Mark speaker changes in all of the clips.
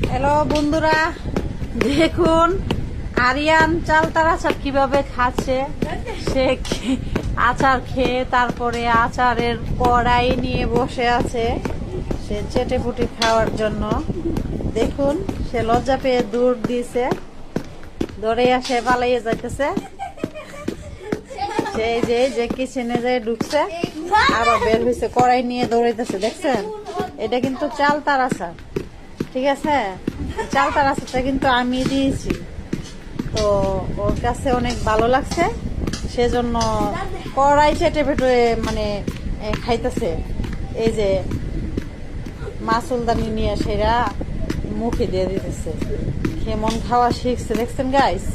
Speaker 1: Hello বন্ধুরা, দেখুন আরিয়ান চালতার আচার কিভাবে খাচ্ছে। সে আচার খেয়ে তারপরে আচারের কড়াই নিয়ে বসে আছে সে চেটেপুটি খাওয়ার জন্য। দেখুন সে লজ্জা পেয়ে দূর দিয়েছে, দৌড়ে আসে পালাইয়ে যাইতেছে। সেই যে কিচেনে যে ঢুকছে আবার বের হয়েছে, কড়াই নিয়ে দৌড়াইতেছে। দেখছেন, এটা কিন্তু চালতার আচার, ঠিক আছে? চালতার আচারটা কিন্তু আমি দিয়েছি, তো ওর কাছে অনেক ভালো লাগছে, সেজন্য কড়াই চেটে পেটে মানে খাইতেছে। এই যে মাসুলদানি নিয়ে সেরা মুখে দিয়ে দিতেছে, কেমন খাওয়া শিখছে। দেখছেন গাইস,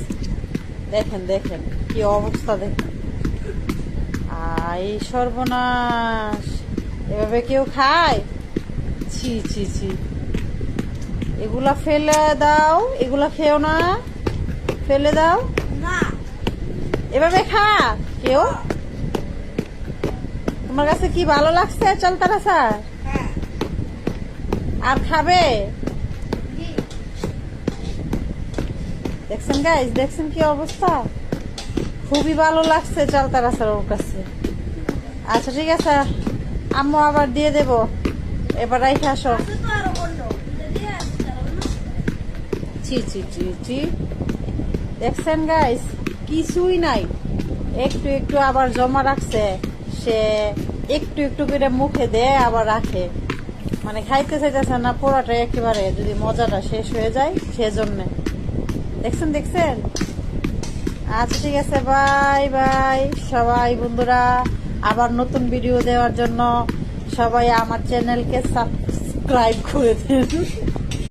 Speaker 1: দেখেন দেখেন কি অবস্থা, দেখেন। এই সর্বনাশ, এভাবে কেউ খায়? ছি ছি ছি, এগুলা ফেলে দাও, এগুলা খেও না, ফেলে দাও। এভাবে খা কেউ? তোমার কাছে কি ভালো লাগছে চালতার আচার? আর খাবে? দেখছেন গাইস, দেখছেন কি অবস্থা, খুবই ভালো লাগছে চালতার আচার ওর কাছে। আচ্ছা ঠিক আছে, আম্মু আবার দিয়ে দেব, এবার রাইখে আসো। ছি ছি ছি ছি, দেখছেন গাইস, কিছুই নাই, একটু একটু আবার জমা রাখছে। সে একটু একটু করে মুখে দেয় আবার রাখে, মানে খাইতে চাইতেছে না পোড়াটা একেবারে, যদি মজাটা শেষ হয়ে যায় সেজন্য। দেখছেন দেখছেন। আচ্ছা ঠিক আছে, বাই বাই সবাই বন্ধুরা। আবার নতুন ভিডিও দেওয়ার জন্য সবাই আমার চ্যানেলকে সাবস্ক্রাইব করে দেন।